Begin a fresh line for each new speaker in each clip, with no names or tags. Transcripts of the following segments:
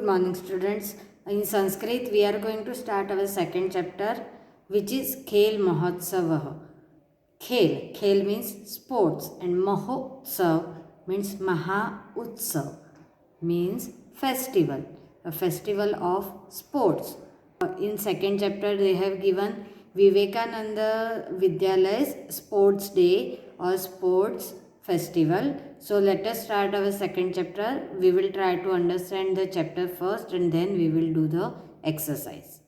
morning, students. In Sanskrit, we are going to start our second chapter, which is Khel Mahotsavah. Khel means sports, and Mahotsav means Maha Utsav, means festival, a festival of sports. In second chapter, they have given Vivekananda Vidyalay's Sports Day or Sports Festival. So let us start our second chapter. We will try to understand the chapter first and then we will do the exercise.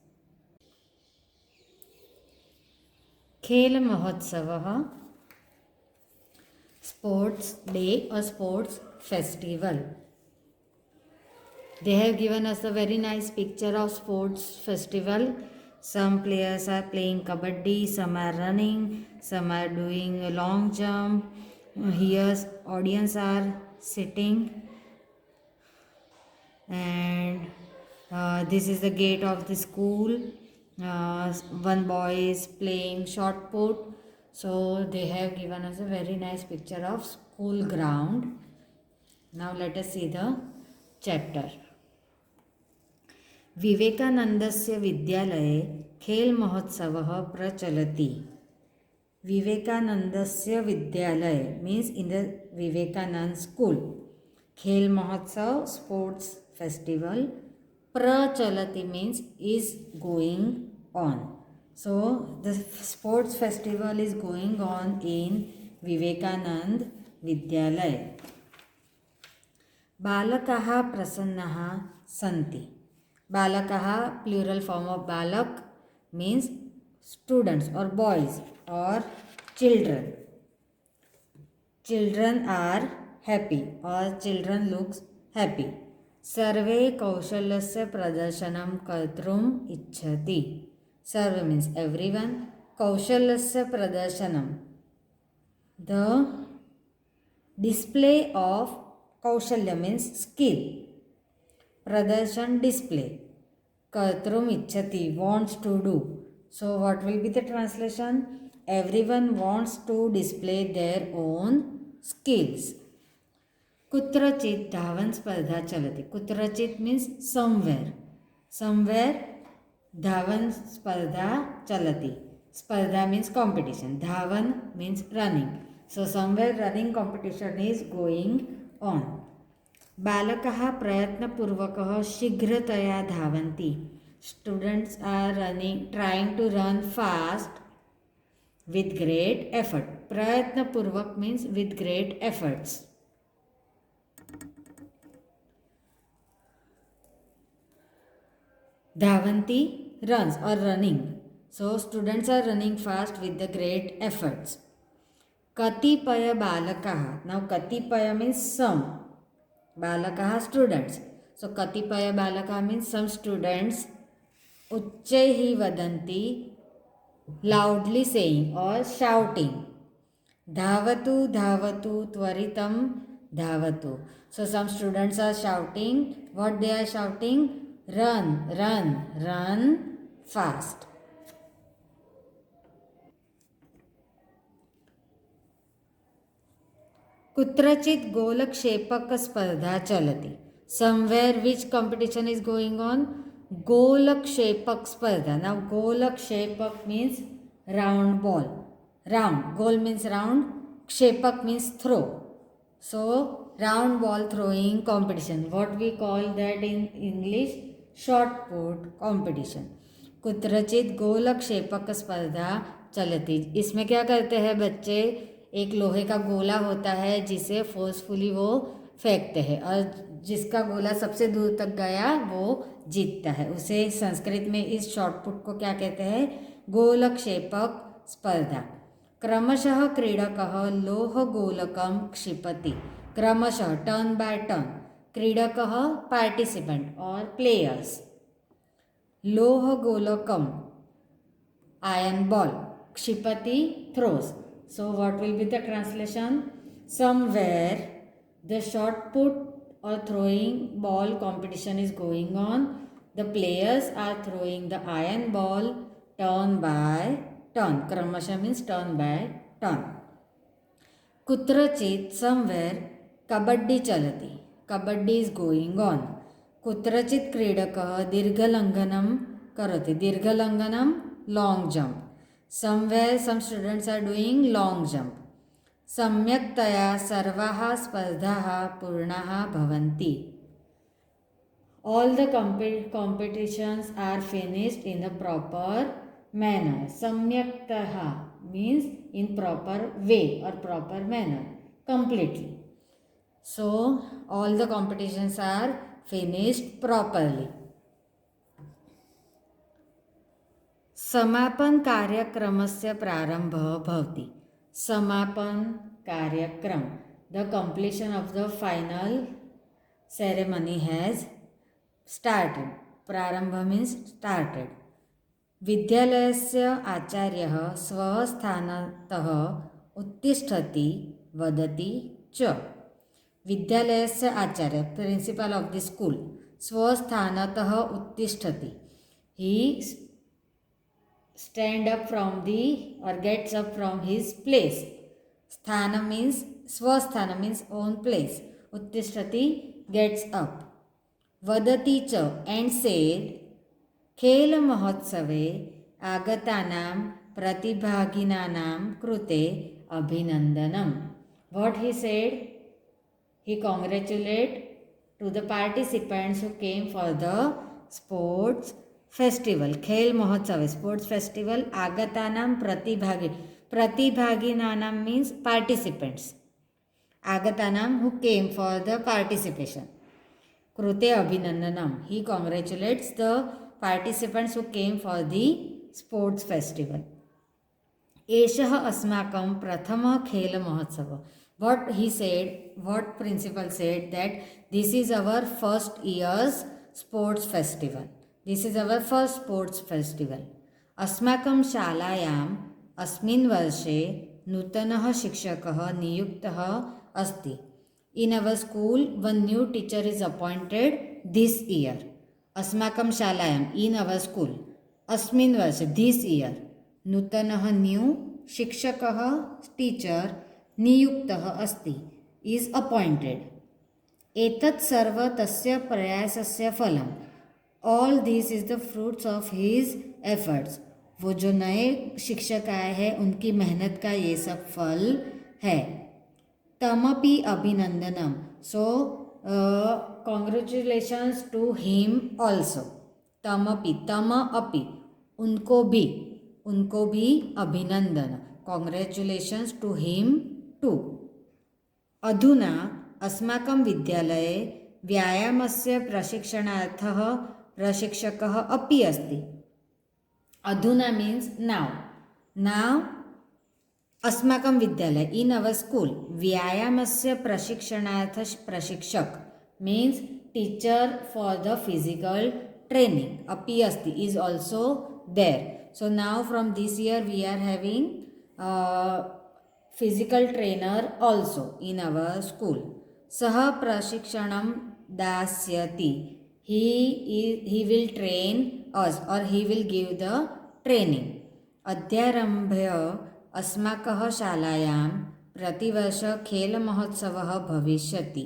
Khel Mahotsavah, Sports Day or Sports Festival. They have given us a very nice picture of sports festival. Some players are playing kabaddi, some are running, some are doing a long jump. Here audience are sitting, and this is the gate of the school. One boy is playing shot put. So they have given us a very nice picture of school ground. Now let us see the chapter. विवेकानन्दस्य विद्यालये खेल महोत्सवः प्रचलति. विवेकानन्दस्य विद्यालय means in the Vivekanand school. खेल महोत्सव sports festival. प्रचलति means is going on. So the sports festival is going on in Vivekanand Vidyalaya. बालकाः प्रसन्नाः सन्ति. Balakaha, plural form of balak, means students or boys or children. Children are happy or children looks happy. Sarve kaushalasya pradarsanam kartrum ichchati. Sarve means everyone. Kaushalasya pradarsanam, the display of kaushalya means skill. Pradarshan, display. Kartrum ichchati, wants to do. So what will be the translation? Everyone wants to display their own skills. Kutrachit dhavan spardha chalati. Kutrachit means somewhere. Somewhere dhavan spardha chalati. Spardha means competition. Dhavan means running. So somewhere running competition is going on. बालकाः प्रयत्नपूर्वकः शीघ्रतया धावन्ति. Students are trying to run fast with great effort. प्रयत्नपूर्वक means with great efforts. धावन्ति runs or running. So students are running fast with the great efforts. कतिपय बालकाः. Now कतिपय means some. Balakaha, students. So katipaya balaka means some students. Uchchaihi vadanti, loudly saying or shouting. Dhavatu dhavatu tvaritam dhavatu. So some students are shouting. What they are shouting? Run, run, run fast. कुत्रचित गोलक्षेपक स्पर्धा चलति. Somewhere which competition is going on? गोलक्षेपक स्पर्धा. Now गोलक्षेपक means round ball. Round. Goal means round. Kshepak means throw. So round ball throwing competition. What we call that in English? Shot put competition. कुत्रचित गोलक्षेपक स्पर्धा चलति. इसमें क्या करते हैं बच्चे? एक लोहे का गोला होता है जिसे फोर्सफुली वो फेंकते हैं और जिसका गोला सबसे दूर तक गया वो जीतता है. उसे संस्कृत में इस शॉटपुट को क्या कहते हैं? गोलक्षेपक स्पर्धा. क्रमशः क्रीडकः लोह गोलकं क्षिपति. क्रमशः टर्न बाय टर्न. क्रीडकः पार्टिसिपेंट और प्लेयर्स. लोह गोलकम आयरन बॉल. क्षिपति throws. So what will be the translation? Somewhere the shot put or throwing ball competition is going on. The players are throwing the iron ball turn by turn. Kramasha means turn by turn. Kutrachit, somewhere kabaddi chalati. Kabaddi is going on. कुत्रचित् क्रीडकः दीर्घलङ्घनं करोति. दीर्घलङ्घनं long jump. somewhere some students are doing long jump. सम्यक्तया सर्वाः स्पर्धाः पूर्णाः भवन्ति. All the competitions are finished in a proper manner. Samyaktah means in proper way or proper manner, completely. So all the competitions are finished properly. समापन कार्यक्रमस्य प्रारम्भः भवति. समापन कार्यक्रम, the completion of the final ceremony has started. प्रारम्भः means started. विद्यालयस्य आचार्यः स्वस्थानतः उत्तिष्ठति वदति च. विद्यालयस्य आचार्य, प्रिन्सिपल ऑफ द स्कूल, स्वस्थानतः उत्तिष्ठति, he stand up from the or gets up from his place. Sthana means swasthana means own place. Uttishtati gets up. Vadati cha and said khel mahotsave agatanam pratibhaginanam krute abhinandanam. What he said? He congratulated to the participants who came for the sports festival. खेल महोत्सव sports festival. आगतानां प्रतिभागिनानां means participants. आगतानां who came for the participation. कृते अभिनंदनम, he congratulates the participants who came for the sports festival. एषः अस्माकं प्रथमः खेल महोत्सव. What he said, what principal said, that this is our first years sports festival. This is our first sports festival. अस्माकं शालायाम् अस्मिन् वर्षे नूतनः शिक्षकः नियुक्तः अस्ति. In our school, one new teacher is appointed this year. अस्माकं शालायाम्, in our school, अस्मिन् वर्षे, this year, नूतनः न्यू शिक्षकः टीचर नियुक्तः अस्ति, is appointed. एतत् सर्व तस्य प्रयासस्य फलम्. All this is the fruits of his efforts. वो जो नए शिक्षक आए हैं उनकी मेहनत का ये सब फल है. तमपि अभिनंदनम. So congratulations to him also. तमपि, तम अपि, उनको भी अभिनंदन. Congratulations to him too. अधुना अस्माकं विद्यालये व्यायामस्य प्रशिक्षणार्थः प्रशिक्षकः अपि अस्ति. अधुना मीन्स नाउ अस्माकं विद्यालय, इन अवर स्कूल, व्यायामस्य प्रशिक्षणार्थ प्रशिक्षक means teacher for the physical training अपि अस्ति, is also there. So now from this year we are having physical trainer also in our school. सः प्रशिक्षणं दास्यति. He will train us or he will give the training. अद्यारभ्य अस्माकः शालायां प्रतिवर्ष खेलमहोत्सवः भविष्यति.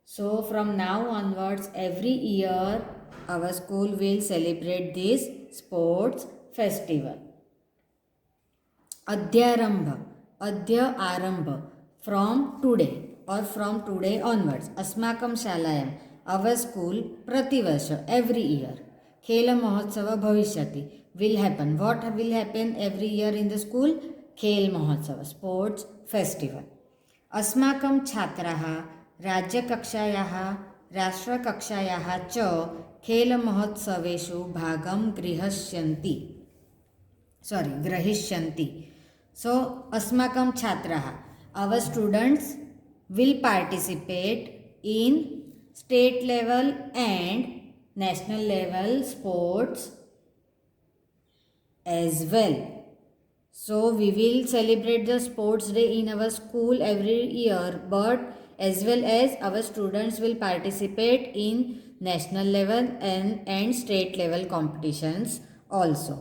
So from now onwards every year our school will celebrate this sports festival. अद्यारम्भ, अद्य आरम्भ, from today or from today onwards. अस्माकं शालायां, our school, प्रतिवर्ष, every year, खेल महोत्सव भविष्यति, will happen. What will happen every year in the school? खेल महोत्सव, sports festival. अस्माकं छात्राः राज्यकक्षायाः राष्ट्रकक्षायाः च खेलमहोत्सवेषु भागं ग्रहीष्यन्ति. So अस्माकं छात्राः, our students will participate in state level and national level sports as well. So we will celebrate the sports day in our school every year, but as well as our students will participate in national level and state level competitions also.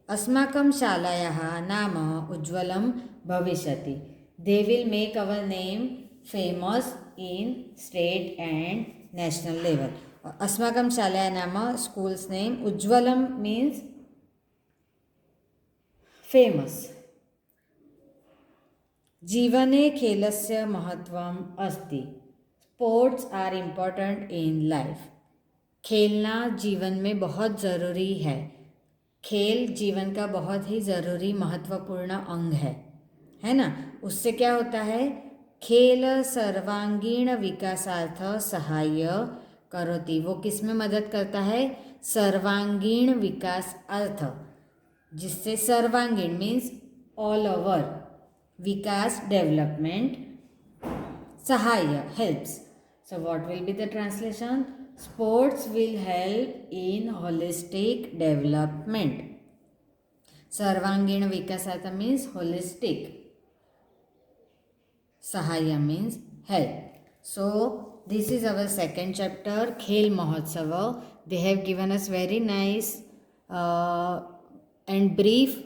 अस्माकं शालायाः नाम उज्ज्वलं भविष्यति. They will make our name famous in state and national level. अस्माकं शालायाः नाम school's name उज्ज्वलं means famous. जीवने खेलस्य महत्त्वम् अस्ति। Sports are important in life. खेलना जीवन में बहुत ज़रूरी है। खेल जीवन का बहुत ही ज़रूरी महत्वपूर्ण अंग है ना। उससे क्या होता है, खेल सर्वांगीण विकासार्थ सहाय्य करोति। वो किस में मदद करता है, सर्वांगीण विकास अर्थ, जिससे सर्वांगीण मीन्स ऑल ओवर, विकास डेवलपमेंट, सहाय्य helps. So what will be the translation? Sports will help in holistic development. सर्वांगीण विकासार्थ means holistic. Sahaya means help. So this is our second chapter, Khel Mahotsava. They have given us very nice and brief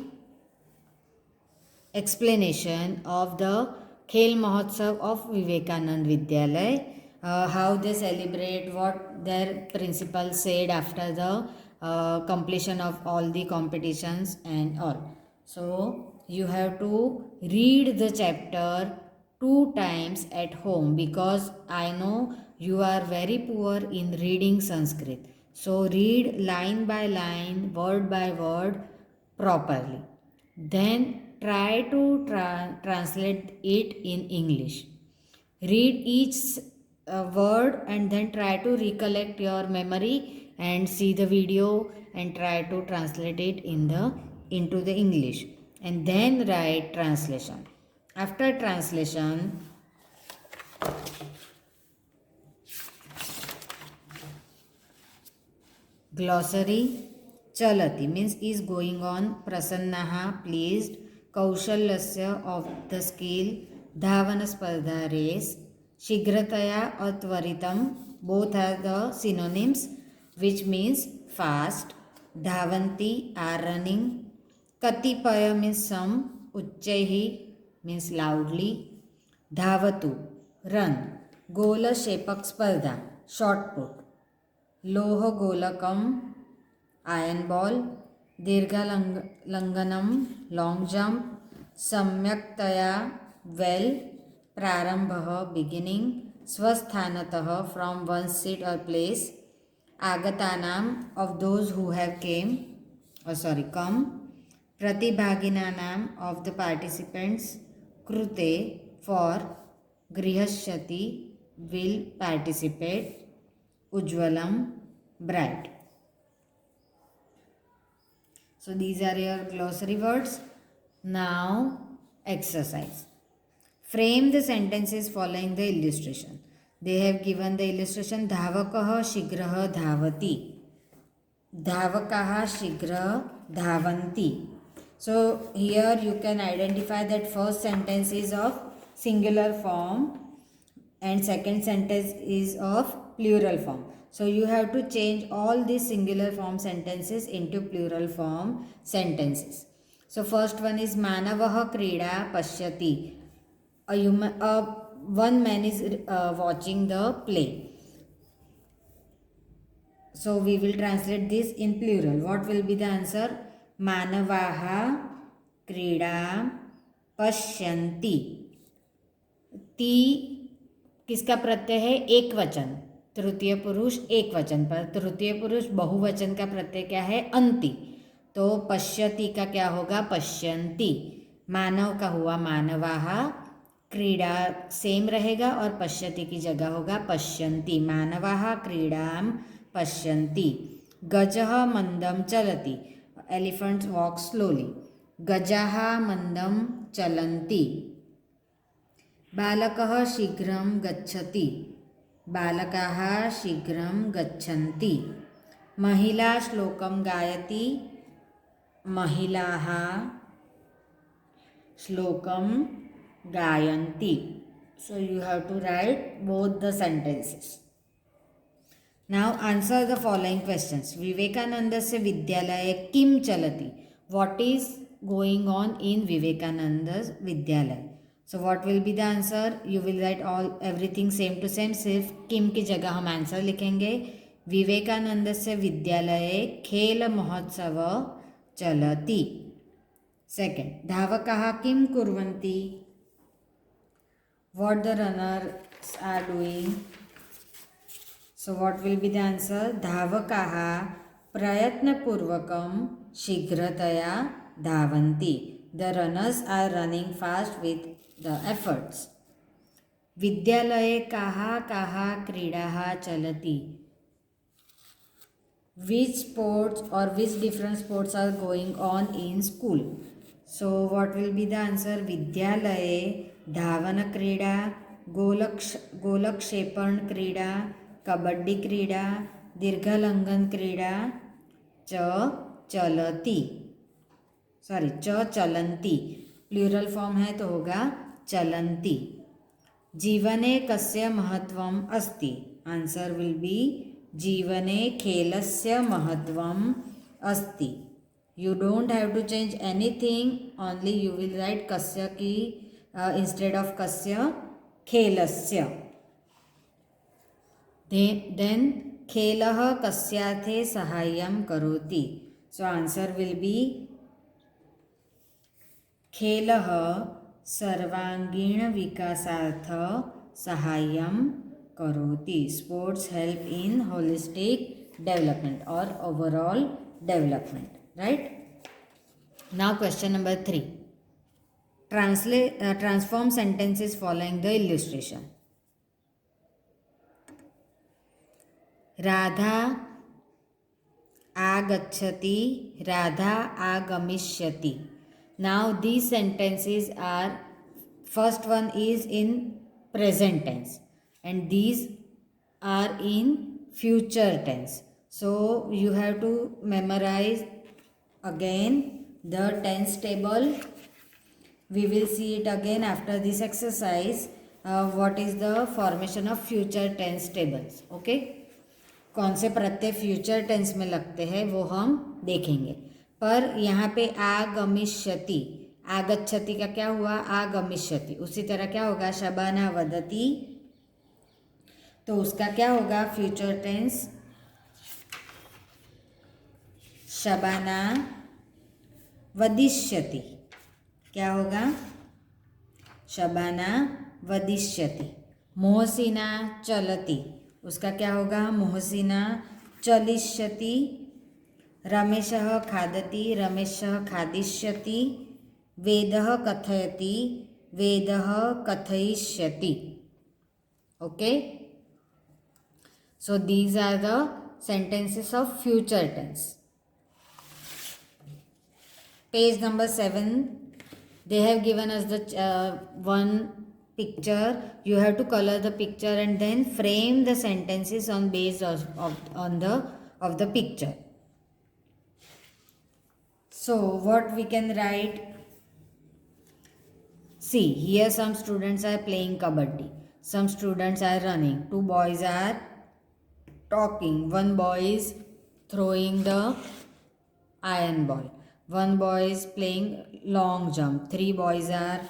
explanation of the Khel Mahotsav of Vivekanand Vidyalay, how they celebrate, what their principal said after the completion of all the competitions and all. So you have to read the chapter 2 times at home, because I know you are very poor in reading Sanskrit. So read line by line, word by word properly. Then try to translate it in English. Read each word and then try to recollect your memory and see the video and try to translate it into the English, and then write translation. After translation, glossary. Chalati means is going on, prasannaha pleased, kaushalasya of the skill, dhavana spardha race, shigrataya or tvaritam, both are the synonyms, which means fast. Dhavanti are running, katipaya means some, uchchaihi means loudly, dhavatu run, gola shepak spardha shot put, loha golakam iron ball, Dirghalanganam long jump, Samyaktaya well, Prarambha beginning, Swasthanatah from one seat or place, Agatanam of those who have come, Pratibhaginanam of the participants, Krute for, Grihashyati will participate, Ujwalam bright. So these are your glossary words. Now exercise. Frame the sentences following the illustration. They have given the illustration Dhavakah Shigrah Dhavati. Dhavakaha Shigrah Dhavanti. So here you can identify that first sentence is of singular form and second sentence is of plural form. So you have to change all these singular form sentences into plural form sentences. So first one is Manavaha Krida Pashyati. One man is watching the play. So we will translate this in plural. What will be the answer? Manavaha Krida Pashyanti. ती किसका प्रत्यय है? एक वचन, तृतीय पुरुष एक वचन पर, तृतीय पुरुष बहुवचन का प्रत्यय क्या है? अंति। तो पश्यति का क्या होगा? पश्यन्ति। मानव का हुआ मानवाहा, क्रीड़ा सेम रहेगा और पश्यति की जगह होगा पश्यन्ति। मानवाहा क्रीडाम पश्यन्ति। गजः मंदम चलति, एलिफेंट वॉक स्लोली। गजाः मंदम चलन्ति। बालकः शीघ्रं गच्छति, बालकाः शीघ्रं गच्छन्ति। महिला श्लोकं गायति, महिलाः श्लोकं गायन्ति. So you have to write both the sentences. Now answer the following questions. विवेकानंदस्य विद्यालये किं चलति? What is going on in Vivekananda's विद्यालय? So what will be the answer? You will write everything same to same, सिर्फ किम की जगह हम answer लिखेंगे. विवेकानन्दस्य विद्यालये खेलमहोत्सवः चलति. सेकेण्ड्, धावकाः किं कुर्वन्ति? What the runners are doing? So what will be the answer? धावकाः प्रयत्नपूर्वकं शीघ्रतया धावन्ति. The runners are running fast with the efforts. विद्यालये काः काः क्रीडाः चलति? Which sports or which different sports are going on in school? So what will be the answer? विद्यालये धावन क्रीडा, गोलक्षेपण क्रीडा, कबड्डी क्रीडा, दीर्घलंघन क्रीडा चलती. सॉरी, चलन्ति. प्लूरल फॉर्म है तो होगा चलन्ति. जीवने कस्य महत्वम् अस्ति? आंसर विल बी जीवने खेलस्य महत्वम् अस्ति. You don't have to change anything, only you will write kasya ki instead of kasya खेलस्य. Then खेलः कस्यार्थे सहाय्यं करोति. So answer will be खेलः सर्वांगीण विकासार्थ सहाय्यं करोति. Sports help in holistic development or overall development. Right? Now question number 3. Transform sentences following the illustration. Radha आगच्छति, राधा आगमिष्यति. Now these sentences are, first one is in present tense and these are in future tense. So you have to memorize again the tense table. We will see it again after this exercise. What is the formation of future tense tables? Okay, कौन से प्रत्यय future tense में लगते हैं वो हम देखेंगे. पर यहाँ पे आगमिष्यति, आगच्छति का क्या हुआ? आगमिष्यति. उसी तरह क्या होगा? शबाना वदति, तो उसका क्या होगा? फ्यूचर टेंस शबाना वदिष्यति. क्या होगा? शबाना वदिष्यति. मोहसिना चलति, उसका क्या होगा? मोहसिना चलिष्यति. रमेशः खादति, रमेशः खादिष्यति. वेदः कथयति, वेदः कथयिष्यति. Okay, so these are the sentences of future tense. Page number 7, they have given us the one picture. You have to color the picture and then frame the sentences on base of the picture. So what we can write? See, here some students are playing kabaddi, some students are running, 2 boys are talking, 1 boy is throwing the iron ball, 1 boy is playing long jump, 3 boys are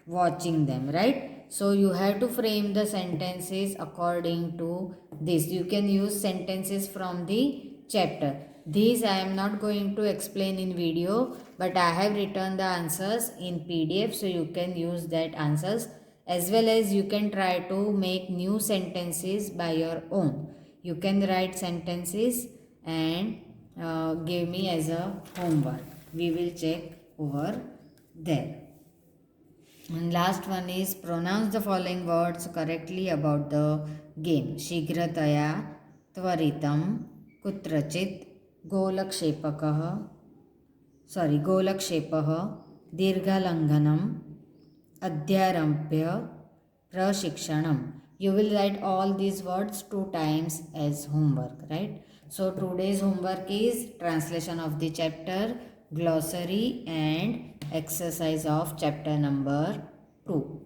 watching them, right? So you have to frame the sentences according to this. You can use sentences from the chapter. These I am not going to explain in video, but I have written the answers in PDF, so you can use that answers, as well as you can try to make new sentences by your own. You can write sentences and give me as a homework. We will check over there. And last one is pronounce the following words correctly about the game. शीघ्रतया, त्वरितं, कुत्रचित्, गोलक्षेपकः, गोलक्षेपः, दीर्घलङ्घनम्, अध्यारभ्य, प्रशिक्षणम्. You will write all these words 2 times as homework, right? So today's homework is translation of the chapter, glossary and exercise of chapter number 2.